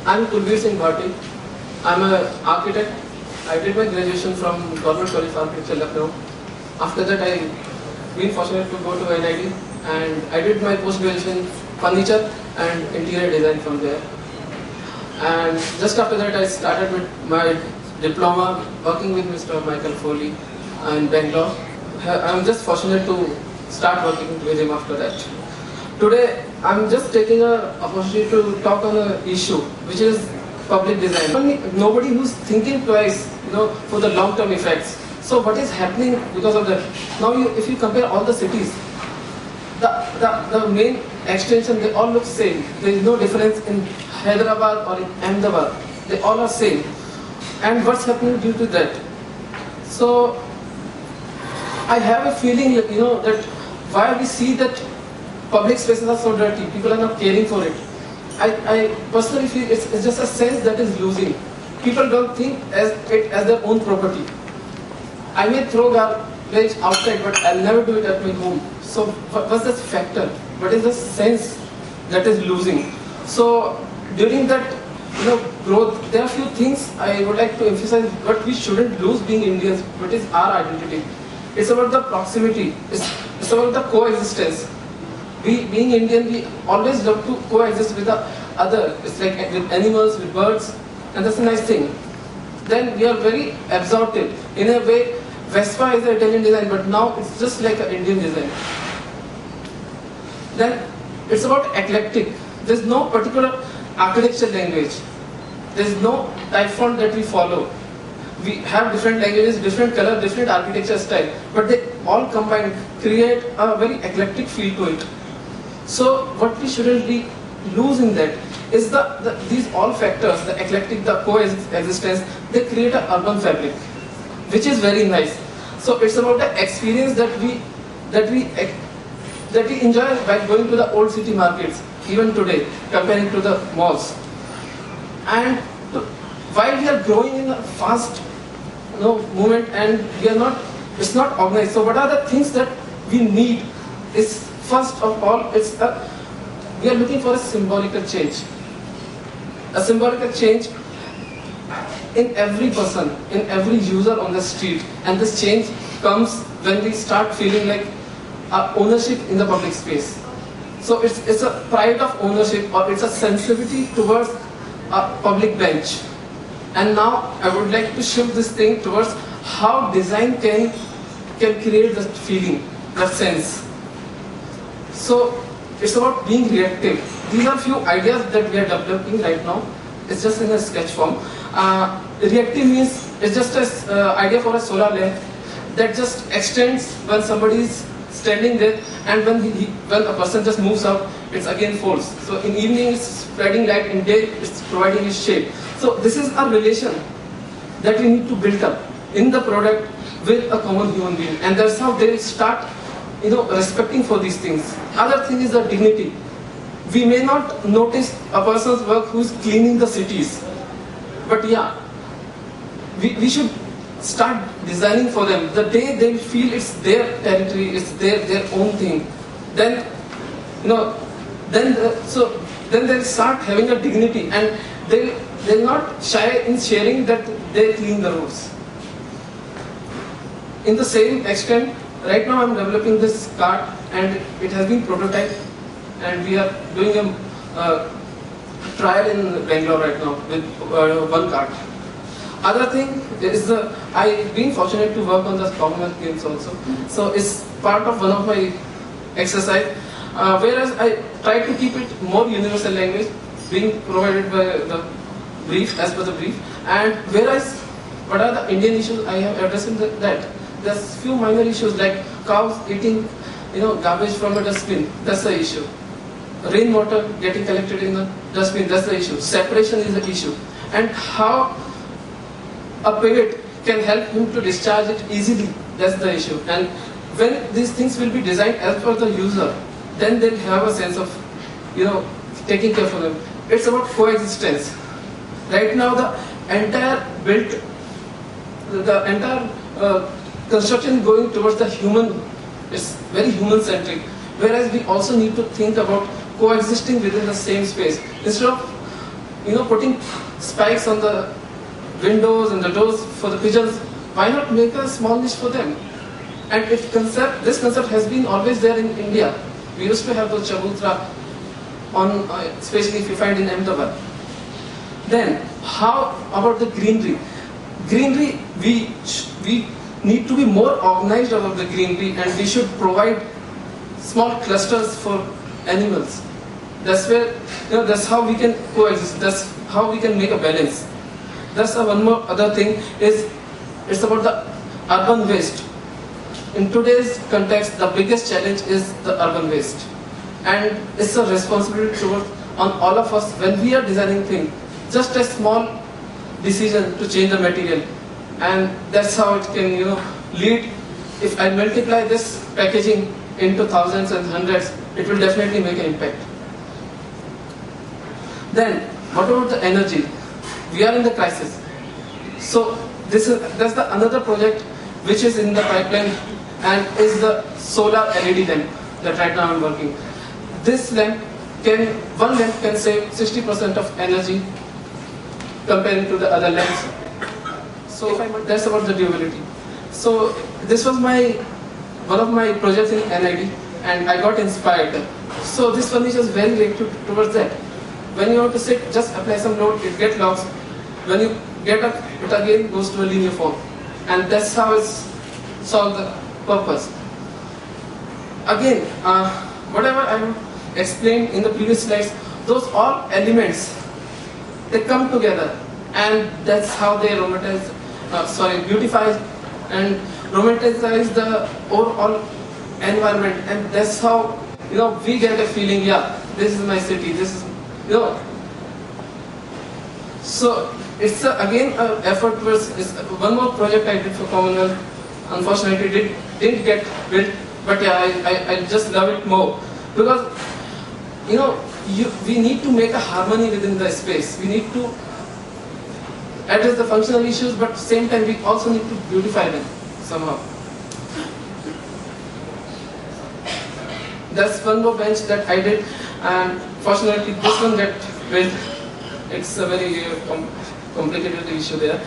I'm Kulveer Singh Bhatti. I'm an architect. I did my graduation from Government College of Architecture, Lucknow. After that, I been fortunate to go to NID and I did my post-graduation furniture and interior design from there. And just after that, I started with my diploma working with Mr. Michael Foley in Bangalore. I'm just fortunate to start working with him after that. Today, I'm just taking an opportunity to talk on an issue, which is public design. Nobody who's thinking twice, for the long-term effects. So what is happening because of that? Now, if you compare all the cities, the main extension, they all look same. There is no difference in Hyderabad or in Ahmedabad. They all are same. And what's happening due to that? So I have a feeling, that why we see that public spaces are so dirty, people are not caring for it. I personally feel it's just a sense that is losing. People don't think it as their own property. I may throw garbage outside, but I'll never do it at my home. So what's the factor? What is the sense that is losing? So during that growth, there are a few things I would like to emphasize, but we shouldn't lose being Indians. What is our identity? It's about the proximity. It's about the coexistence. We, being Indian, we always love to coexist with the other. It's like with animals, with birds, and that's a nice thing. Then we are very absorptive. In a way, Vespa is an Italian design, but now it's just like an Indian design. Then it's about eclectic. There's no particular architecture language. There's no type font that we follow. We have different languages, different color, different architecture style, but they all combined create a very eclectic feel to it. So what we shouldn't be losing that is these all factors, the eclectic, the coexistence, they create an urban fabric, which is very nice. So it's about the experience that we enjoy by going to the old city markets, even today, comparing to the malls. And while we are growing in a fast movement and it's not organized. So what are the things that we need is, first of all, we are looking for a symbolical change. A symbolical change in every person, in every user on the street. And this change comes when we start feeling like ownership in the public space. So it's a pride of ownership, or it's a sensitivity towards a public bench. And now I would like to shift this thing towards how design can create that feeling, that sense. So it's about being reactive. These are few ideas that we are developing right now. It's just in a sketch form. Reactive means it's just an idea for a solar lamp that just extends when somebody is standing there, and when a person just moves out, it's again folds. So in evening it's spreading light, in day it's providing its shade. So this is a relation that we need to build up in the product with a common human being, and that's how they'll start respecting for these things. Other thing is the dignity. We may not notice a person's work who's cleaning the cities, but yeah, we should start designing for them. The day they feel it's their territory, it's their own thing, then then they'll start having a dignity, and they'll not shy in sharing that they clean the roads. In the same extent, right now I'm developing this cart, and it has been prototyped, and we are doing a trial in Bangalore right now with one cart. Other thing is I've been fortunate to work on the Commonwealth Games also. So it's part of one of my exercise, whereas I try to keep it more universal language, being provided by the brief, as per the brief. And whereas, what are the Indian issues I have addressed in that? There's few minor issues like cows eating, garbage from a dustbin. That's the issue. Rainwater getting collected in the dustbin. That's the issue. Separation is the issue. And how a pivot can help him to discharge it easily. That's the issue. And when these things will be designed as per the user, then they'll have a sense of, taking care of them. It's about coexistence. Right now, the entire construction going towards the human. It's very human-centric. Whereas we also need to think about coexisting within the same space. Instead of putting spikes on the windows and the doors for the pigeons, why not make a small niche for them? And this concept has been always there in India. We used to have those chabutra especially if you find in Ahmedabad. Then, how about the greenery? Greenery, we need to be more organized about the greenery, and we should provide small clusters for animals. That's where, that's how we can coexist. That's how we can make a balance. That's one more other thing is, it's about the urban waste. In today's context, the biggest challenge is the urban waste. And it's a responsibility on all of us when we are designing things. Just a small decision to change the material. And that's how it can, lead. If I multiply this packaging into thousands and hundreds, it will definitely make an impact. Then, what about the energy? We are in the crisis. So, that's the another project which is in the pipeline, and is the solar LED lamp that right now I'm working. This lamp one lamp can save 60% of energy comparing to the other lamps. So that's about the durability. So this was one of my projects in NID, and I got inspired. So this furniture is very related towards that. When you want to sit, just apply some load, it gets locked. When you get up, it again goes to a linear form. And that's how it's solved the purpose. Again, whatever I explained in the previous slides, those all elements, they come together, and that's how they beautify and romanticize the overall environment, and that's how we get a feeling, yeah, this is my city, this is So it's again an effort towards one more project I did for Commonwealth. Unfortunately, it didn't get built, but yeah, I just love it more because we need to make a harmony within the space. We need to address the functional issues, but at the same time we also need to beautify them somehow. That's one more bench that I did, and fortunately this one got built. It's a very complicated issue there.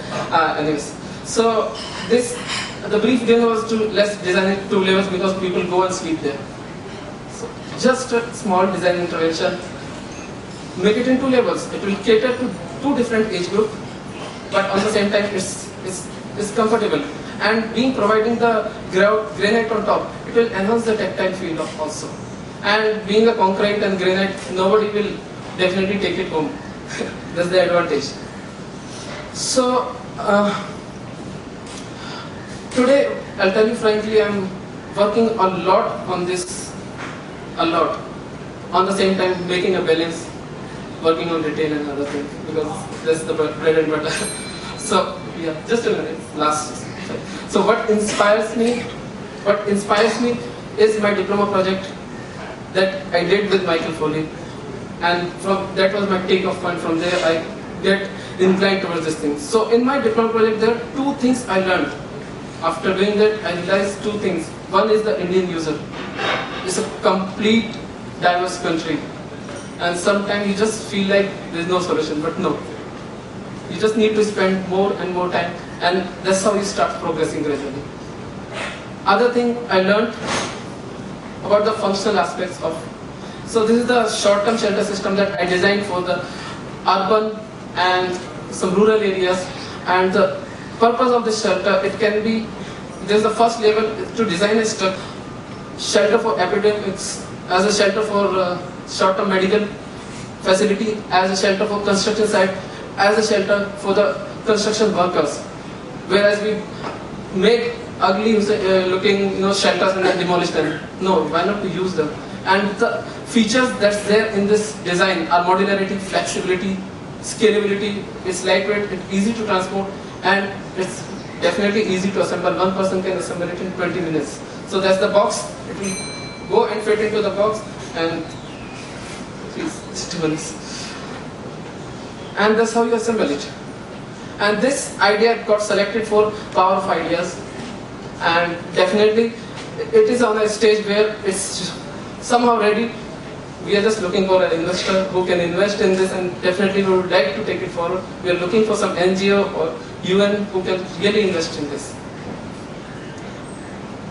Anyways, so the brief given was to let's design it 2 levels because people go and sleep there. So just a small design intervention. Make it in 2 levels. It will cater to 2 different age groups, but on the same time it's comfortable. And providing the granite on top, it will enhance the tactile feel also. And being a concrete and granite, nobody will definitely take it home. That's the advantage. So today, I'll tell you frankly, I'm working a lot on this, on the same time making a balance, working on retail and other things, because that's the bread and butter. So yeah, just a minute, last. So what inspires me is my diploma project that I did with Michael Foley, and that was my take-off point. From there I get inclined towards this thing. So in my diploma project there are 2 things I learned. After doing that I realized 2 things. One is the Indian user. It's a complete diverse country, and sometimes you just feel like there's no solution, but no. You just need to spend more and more time, and that's how you start progressing gradually. Other thing I learned about the functional aspects of. So this is the short-term shelter system that I designed for the urban and some rural areas. And the purpose of this shelter, it can be, there's the first level to design a shelter for epidemics, as a shelter for short-term medical facility, as a shelter for construction site, as a shelter for the construction workers. Whereas we make ugly looking shelters and then demolish them. No, why not to use them? And the features that's there in this design are modularity, flexibility, scalability. It's lightweight, it's easy to transport, and it's definitely easy to assemble. One person can assemble it in 20 minutes. So that's the box. It will go and fit into the box, and and that's how you assemble it. And this idea got selected for Power of Ideas, and definitely it is on a stage where it's somehow ready we are just looking for an investor who can invest in this, and definitely we would like to take it forward. We are looking for some NGO or UN who can really invest in this.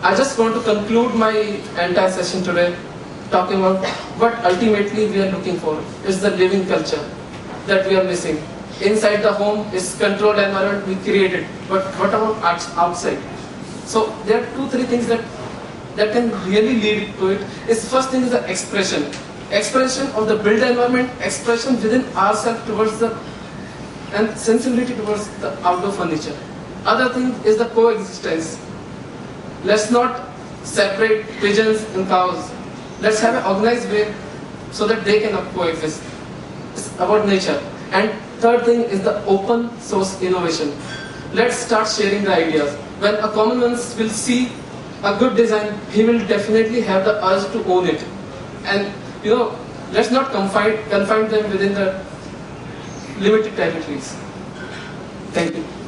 I just want to conclude my entire session today talking about what ultimately we are looking for is the living culture that we are missing. Inside the home is controlled environment we created, but what about outside? So there are 2-3 things that can really lead to it. First thing is the expression of the built environment, expression within ourselves towards the, and sensibility towards the outdoor furniture. Other thing is the coexistence. Let's not separate pigeons and cows. Let's have an organized way so that they can coexist. It's about nature. And third thing is the open source innovation. Let's start sharing the ideas. When a common man will see a good design, he will definitely have the urge to own it. And let's not confine them within the limited territories. Thank you.